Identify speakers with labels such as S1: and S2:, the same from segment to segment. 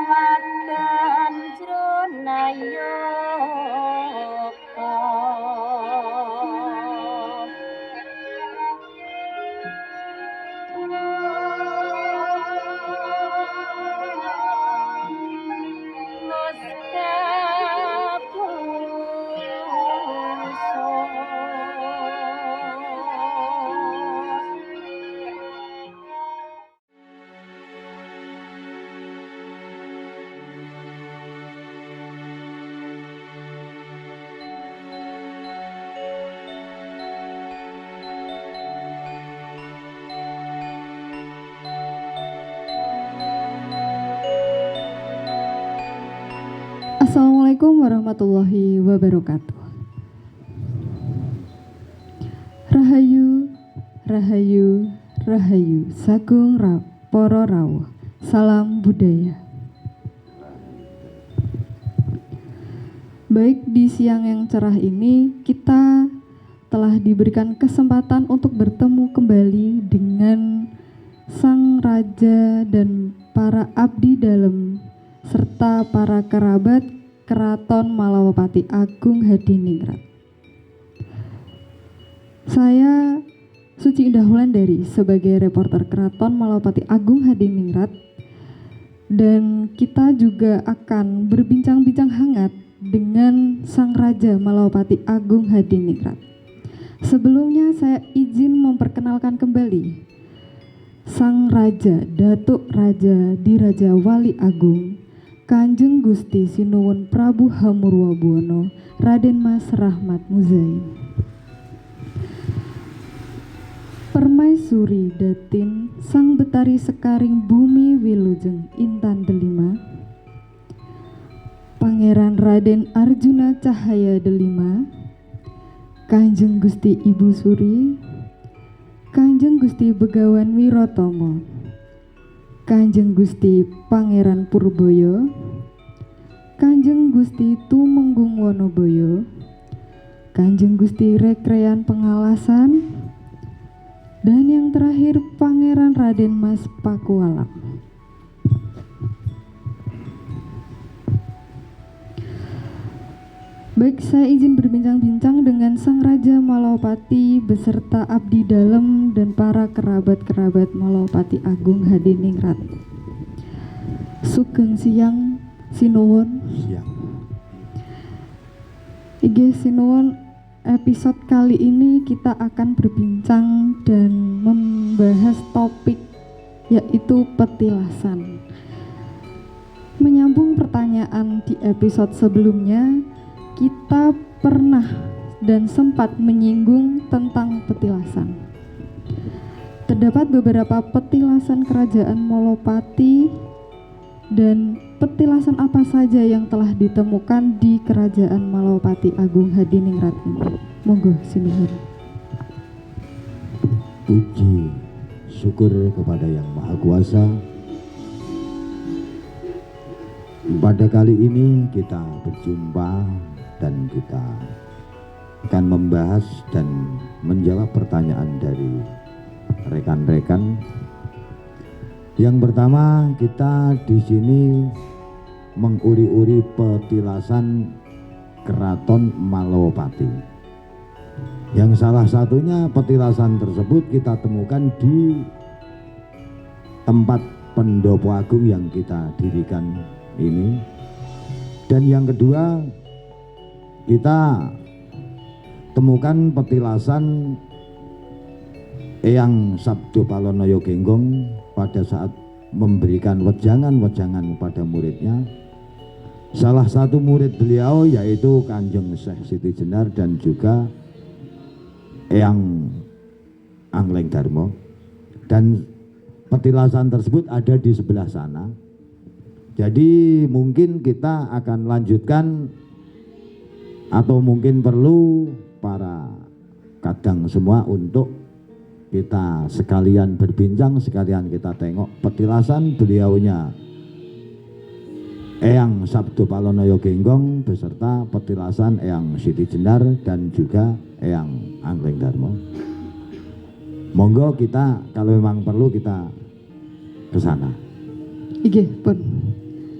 S1: semakan jronayo
S2: Assalamualaikum warahmatullahi wabarakatuh. Rahayu, rahayu, rahayu, sagung para rawuh. Salam budaya. Baik, di siang yang cerah ini kita telah diberikan kesempatan untuk bertemu kembali dengan Sang Raja dan para abdi dalam serta para kerabat Keraton Malawapati Agung Hadiningrat. Saya Suci Indah Wulandari sebagai reporter Keraton Malawapati Agung Hadiningrat, dan kita juga akan berbincang-bincang hangat dengan Sang Raja Malawapati Agung Hadiningrat. Sebelumnya saya izin memperkenalkan kembali Sang Raja Datuk Raja Diraja Wali Agung Kanjeng Gusti Sinuwun Prabu Hamurwabuwana Raden Mas Rahmat Muzaim. Permaisuri Datin Sang Betari Sekaring Bumi Wilujeng Intan Delima, Pangeran Raden Arjuna Cahaya Delima, Kanjeng Gusti Ibu Suri, Kanjeng Gusti Begawan Wirotomo, Kanjeng Gusti Pangeran Purboyo, Kanjeng Gusti Tumenggung Wonoboyo, Kanjeng Gusti Rekrean Pengalasan, dan yang terakhir Pangeran Raden Mas Pakualam. Baik, saya izin berbincang-bincang dengan Sang Raja Malawapati beserta abdi dalam dan para kerabat-kerabat Malawapati Agung Hadiningrat. Sugeng siang sinuwun.
S3: Siang.
S2: Inggih sinuwun, episode kali ini kita akan berbincang dan membahas topik yaitu petilasan. Menyambung pertanyaan di episode sebelumnya, kita pernah dan sempat menyinggung tentang petilasan. Terdapat beberapa petilasan kerajaan Malawapati, dan petilasan apa saja yang telah ditemukan di kerajaan Malawapati Agung Hadiningrat ini. Monggo sinuhun.
S3: Puji syukur kepada Yang Maha Kuasa. Pada kali ini kita berjumpa dan kita akan membahas dan menjawab pertanyaan dari rekan-rekan. Yang pertama, kita di sini menguri-uri petilasan Keraton Malawapati. Yang salah satunya petilasan tersebut kita temukan di tempat pendopo agung yang kita dirikan ini. Dan yang kedua, kita temukan petilasan Eyang Sabdo Palonoyo Genggong pada saat memberikan wejangan-wejangan pada muridnya. Salah satu murid beliau yaitu Kanjeng Syekh Siti Jenar dan juga Eyang Angleng Darmo. Dan petilasan tersebut ada di sebelah sana. Jadi mungkin kita akan lanjutkan, atau mungkin perlu para kadang semua untuk kita sekalian berbincang, sekalian kita tengok petilasan beliaunya Eyang Sabdo Palonoyo Genggong beserta petilasan Eyang Siti Jenar dan juga Eyang Angleng Darmo. Monggo kita kalau memang perlu kita ke sana.
S2: Ige pun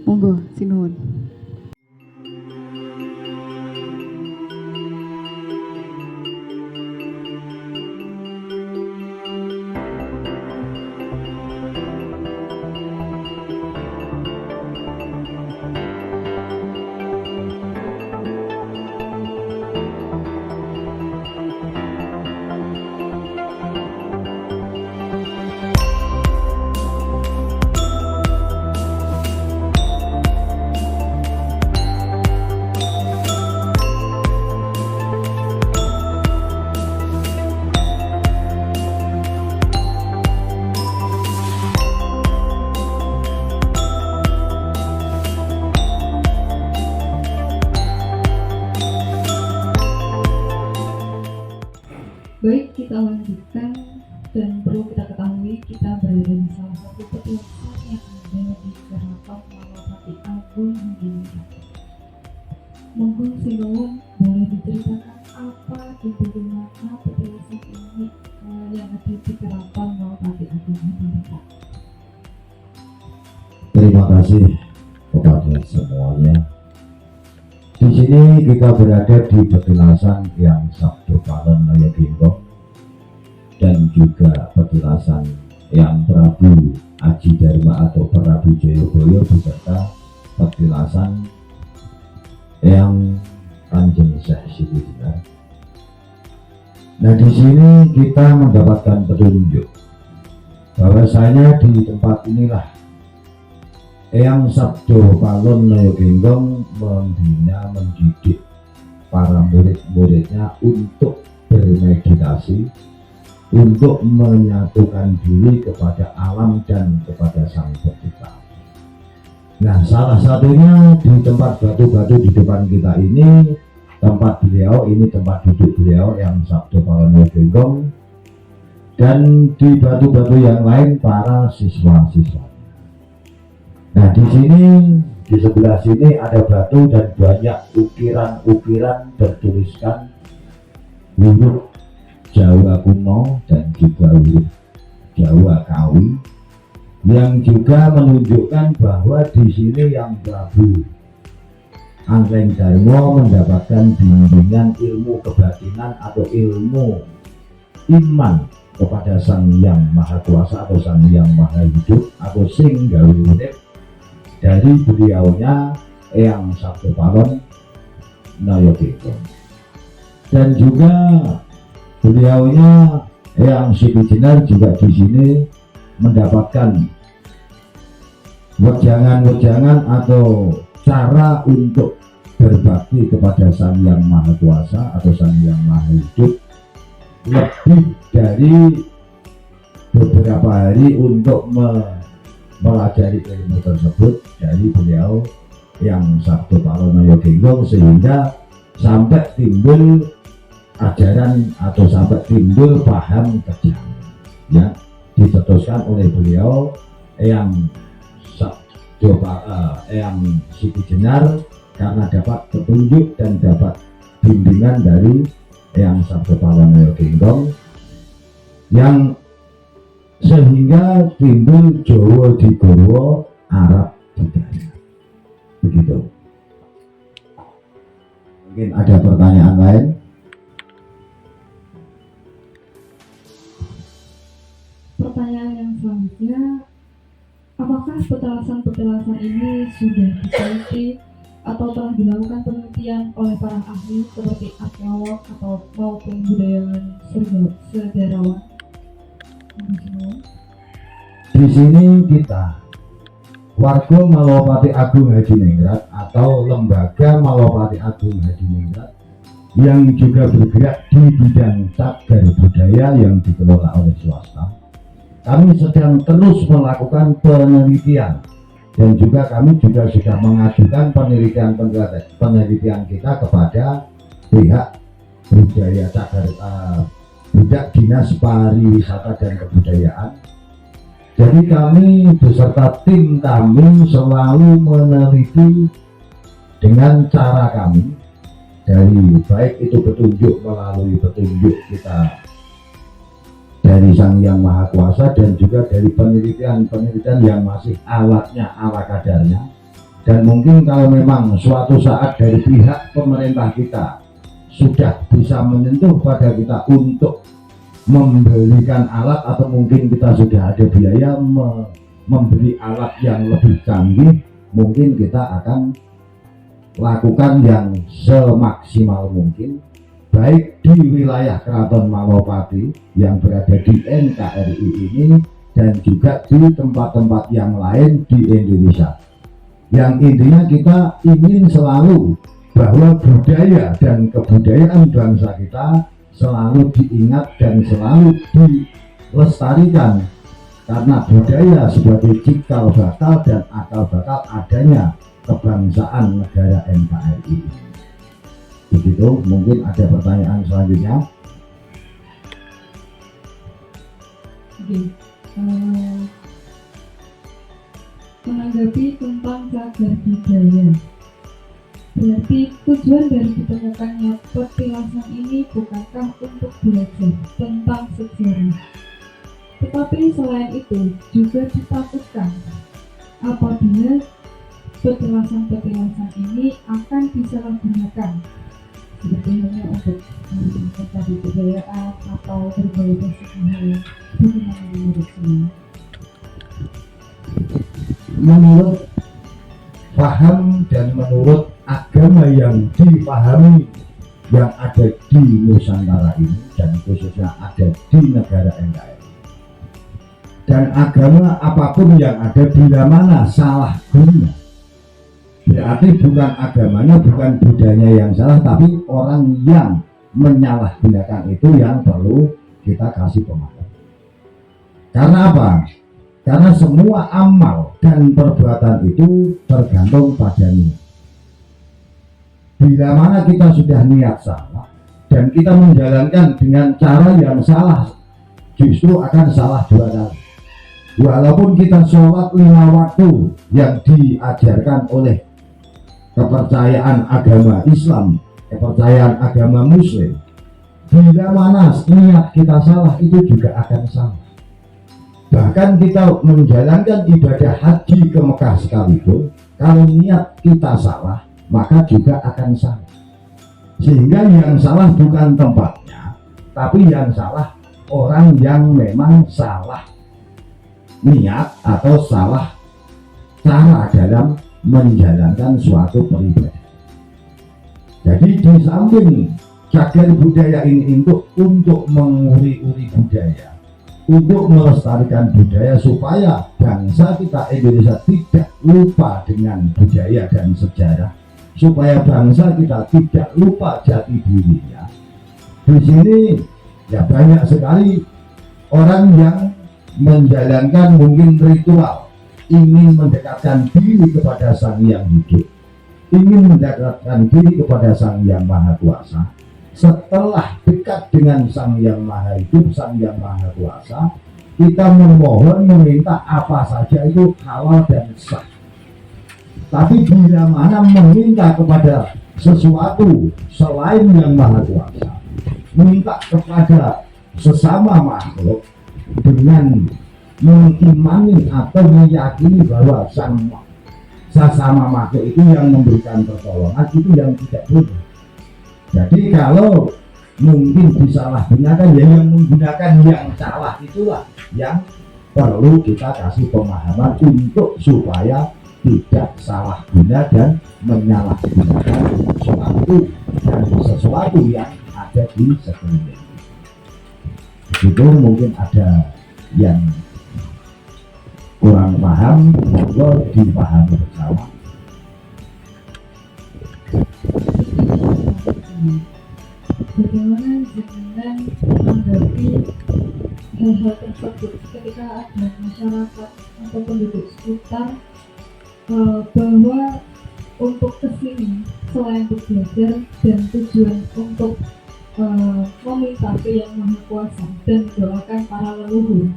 S2: monggo sinuwun. Baik, kita lanjutkan, dan perlu kita ketahui kita berada di salah satu petilasan yang ada di Keraton Malapati Agung Hadiningrat. Monggo sinuwun boleh diceritakan apa inti makna petilasan ini yang ada di Keraton Malapati Agung Hadiningrat.
S3: Terima kasih kepada semuanya. Di sini kita berada di petilasan yang Sabdo Palon Naya Genggong dan juga petilasan yang Prabu Aji Dharma atau Prabu Jayabaya beserta petilasan yang Kanjeng Syekh Siti Jenar. Nah, di sini kita mendapatkan petunjuk bahwasanya di tempat inilah Eyang Sabdo Palon Naya Genggong membina, mendidik para murid-muridnya untuk bermeditasi, untuk menyatukan diri kepada alam dan kepada Sang Pencipta. Nah, salah satunya di tempat batu-batu di depan kita ini, tempat beliau, ini tempat duduk beliau yang Sabdo Palon Naya Genggong, dan di batu-batu yang lain para siswa-siswa. Nah, di sini, di sebelah sini ada batu dan banyak ukiran-ukiran bertuliskan huruf Jawa kuno dan juga huruf Jawa Kawi, yang juga menunjukkan bahwa di sini yang Prabu Angkleng Darmo mendapatkan bimbingan ilmu kebatinan atau ilmu iman kepada Sang Hyang Maha Kuasa atau Sang Hyang Maha Hidup atau Sing Gawe Urip dari beliaunya Eyang Sabdo Palon Naya Genggong, dan juga beliaunya Eyang Siti Jenar juga di sini mendapatkan wejangan-wejangan atau cara untuk berbakti kepada Sang Hyang Maha Kuasa atau Sang Hyang Maha Hidup lebih dari beberapa hari untuk mempelajari ilmu tersebut dari beliau yang Sabdo Palon Naya Genggong, sehingga sampai timbul ajaran atau sampai timbul paham kejam yang dicetuskan oleh beliau yang yang Siti Jenar, karena dapat petunjuk dan dapat bimbingan dari yang Sabdo Palon Naya Genggong, yang sehingga timbul Jawa digawa, Arab didaya. Begitu. Mungkin ada pertanyaan lain?
S2: Pertanyaan yang selanjutnya, apakah petilasan-petilasan ini sudah diteliti atau telah dilakukan penelitian oleh para ahli seperti arkeolog atau maupun budayawan sejarawan?
S3: Di sini kita warga Malapati Agung Hadiningrat atau lembaga Malapati Agung Hadiningrat yang juga bergerak di bidang cagar budaya yang dikelola oleh swasta. Kami sedang terus melakukan penelitian, dan juga kami juga sudah mengajukan penelitian kita kepada pihak budaya cagar budak Dinas Pariwisata dan Kebudayaan. Jadi kami beserta tim kami selalu meneliti dengan cara kami, dari baik itu petunjuk melalui petunjuk kita dari Sang Yang Maha Kuasa dan juga dari penelitian-penelitian yang masih alatnya ala kadarnya. Dan mungkin kalau memang suatu saat dari pihak pemerintah kita sudah bisa menyentuh pada kita untuk membelikan alat, atau mungkin kita sudah ada biaya membeli alat yang lebih canggih, mungkin kita akan lakukan yang semaksimal mungkin, baik di wilayah Keraton Malopati yang berada di NKRI ini dan juga di tempat-tempat yang lain di Indonesia. Yang intinya kita ingin selalu bahwa budaya dan kebudayaan bangsa kita selalu diingat dan selalu dilestarikan, karena budaya sebagai cikal bakal dan akal bakal adanya kebangsaan negara NKRI. Begitu, mungkin ada pertanyaan selanjutnya.
S2: Oke, menanggapi tentang cagar budaya, berarti tujuan dari ditemukannya petilasan ini bukankah untuk belajar tentang sejarah? Tetapi selain itu juga ditakutkan apabila petilasan-petilasan ini akan disalahgunakan, seperti halnya untuk tadi kebudayaan atau berbagai hal. Bagaimana menurut saya?
S3: Menurut paham dan menurut agama yang dipahami yang ada di Nusantara ini dan khususnya ada di negara NKRI, dan agama apapun yang ada bila mana salah guna, berarti bukan agamanya, bukan budayanya yang salah, tapi orang yang menyalahgunakan itu yang perlu kita kasih pemahaman. Karena apa? Karena semua amal dan perbuatan itu tergantung pada niat. Bila mana kita sudah niat salah dan kita menjalankan dengan cara yang salah, justru akan salah dua kali. Walaupun kita sholat 5 waktu yang diajarkan oleh kepercayaan agama Islam, kepercayaan agama Muslim, bila mana niat kita salah, itu juga akan salah. Bahkan kita menjalankan ibadah haji ke Mekah sekalipun, kalau niat kita salah, maka juga akan salah. Sehingga yang salah bukan tempatnya, tapi yang salah orang yang memang salah niat atau salah cara dalam menjalankan suatu peribadatan. Jadi di samping cagar budaya ini untuk menguri-uri budaya, untuk melestarikan budaya supaya bangsa kita Indonesia tidak lupa dengan budaya dan sejarah, supaya bangsa kita tidak lupa jati dirinya. Di sini ya banyak sekali orang yang menjalankan mungkin ritual, ingin mendekatkan diri kepada Sang Yang hidup, ingin mendekatkan diri kepada Sang Yang Maha Kuasa. Setelah dekat dengan Sang Yang Maha Hidup, Sang Yang Maha Kuasa, kita memohon, meminta apa saja itu halal dan sah. Tapi bila mana meminta kepada sesuatu selain Yang Maha Kuasa, minta kepada sesama makhluk dengan mengimani atau meyakini bahwa sesama makhluk itu yang memberikan pertolongan, itu yang tidak boleh. Jadi kalau mungkin disalahgunakan, ya yang menggunakan yang salah itulah yang perlu kita kasih pemahaman untuk supaya tidak salah guna dan menyalahgunakan sesuatu yang ada di sekeliling. Itu mungkin ada yang kurang paham, monggo dipahami bersama.
S2: Bagaimana dengan menanggapi hal-hal tersebut ketika ada masyarakat atau penduduk sekitar bahwa untuk kesini selain untuk belajar dan tujuan untuk meminta ke Yang Maha Kuasa dan mendoakan para leluhur,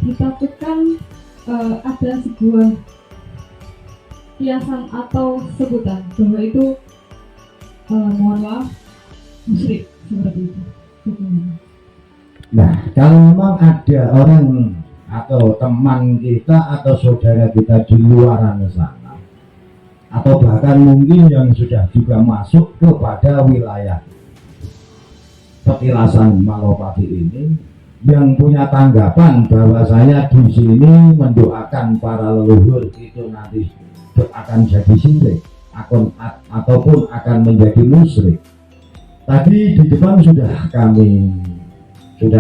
S2: ditakutkan ada sebuah kiasan atau sebutan bahwa itu mohon maaf musyrik seperti itu.
S3: Nah, kalau memang ada orang atau teman kita atau saudara kita di luar sana, atau bahkan mungkin yang sudah juga masuk kepada wilayah petilasan Malopati ini, yang punya tanggapan bahwa saya di sini mendoakan para leluhur itu nanti akan jadi syirik ataupun akan menjadi musyrik. Tadi di depan sudah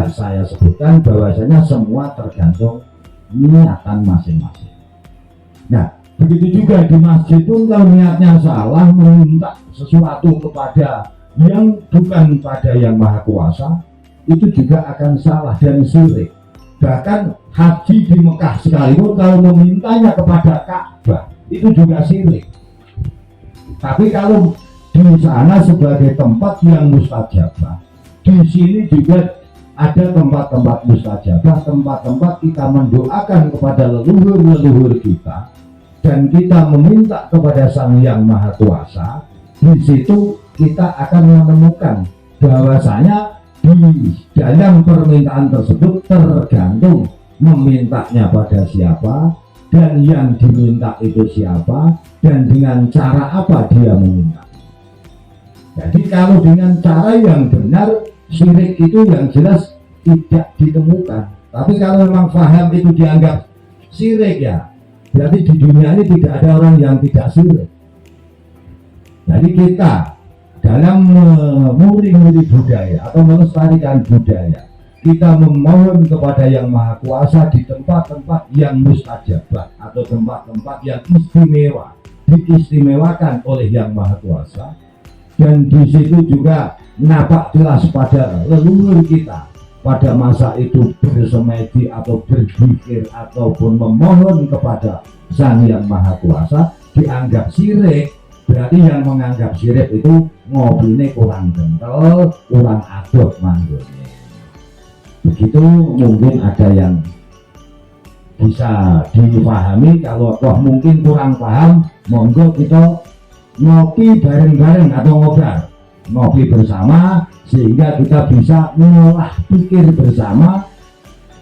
S3: saya sebutkan bahwasanya semua tergantung niatan masing-masing. Nah, begitu juga di masjid pun kalau niatnya salah meminta sesuatu kepada yang bukan pada yang maha kuasa, itu juga akan salah dan syirik. Bahkan haji di Mekah sekalipun kalau memintanya kepada Ka'bah itu juga syirik. Tapi kalau di sana sebagai tempat yang mustajabah, di sini juga ada tempat-tempat mustajabah, tempat-tempat kita mendoakan kepada leluhur-leluhur kita, dan kita meminta kepada Sang Yang Maha Kuasa. Di situ kita akan menemukan bahwasanya di dalam permintaan tersebut tergantung memintanya pada siapa, dan yang diminta itu siapa, dan dengan cara apa dia meminta. Jadi kalau dengan cara yang benar, syirik itu yang jelas tidak ditemukan. Tapi kalau memang paham itu dianggap syirik, ya berarti di dunia ini tidak ada orang yang tidak syirik. Jadi kita dalam memuri budaya atau melestarikan budaya, kita memohon kepada Yang Maha Kuasa di tempat-tempat yang mustajabah atau tempat-tempat yang istimewa, diistimewakan oleh Yang Maha Kuasa. Dan di situ juga napak jelas pada leluhur kita pada masa itu bersemedi atau berzikir ataupun memohon kepada Sang Yang Maha Kuasa dianggap syirik. Berarti yang menganggap syirik itu ngopine kurang kental, kurang adab manggone. Begitu mungkin ada yang bisa dipahami. Kalau toh mungkin kurang paham, monggo kita ngopi bareng-bareng atau ngopi bersama, sehingga kita bisa mengolah pikir bersama,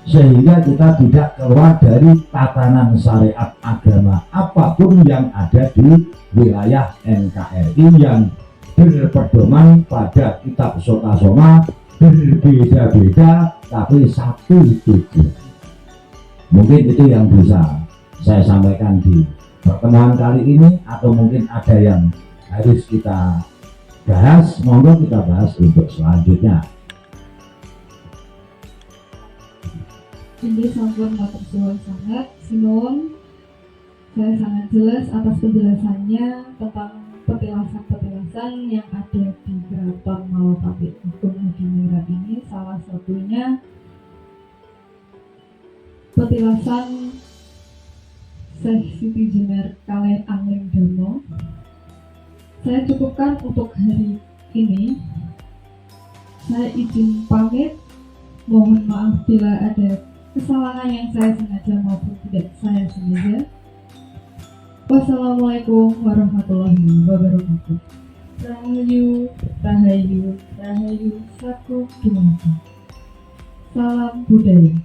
S3: sehingga kita tidak keluar dari tatanan syariat agama apapun yang ada di wilayah NKRI yang berpedoman pada kitab Sotasoma, berbeda-beda tapi satu tujuan. Mungkin itu yang bisa saya sampaikan di pertemuan kali ini, atau mungkin ada yang harus kita bahas, monggo kita bahas untuk selanjutnya.
S2: Ini sampun matur suwun sangat, sinuwun. Saya sangat jelas atas penjelasannya tentang petilasan-petilasan yang ada di Keraton Malopati Agung Hadiningrat ini. Salah satunya petilasan Syekh Siti Jenar Kaleh Angling Dharma. Saya cukupkan untuk hari ini. Saya izin pamit. Mohon maaf bila ada kesalahan yang saya sengaja maupun tidak saya sengaja. Wassalamualaikum warahmatullahi wabarakatuh. Rahayu, rahayu, rahayu, saku dumadi. Salam budaya.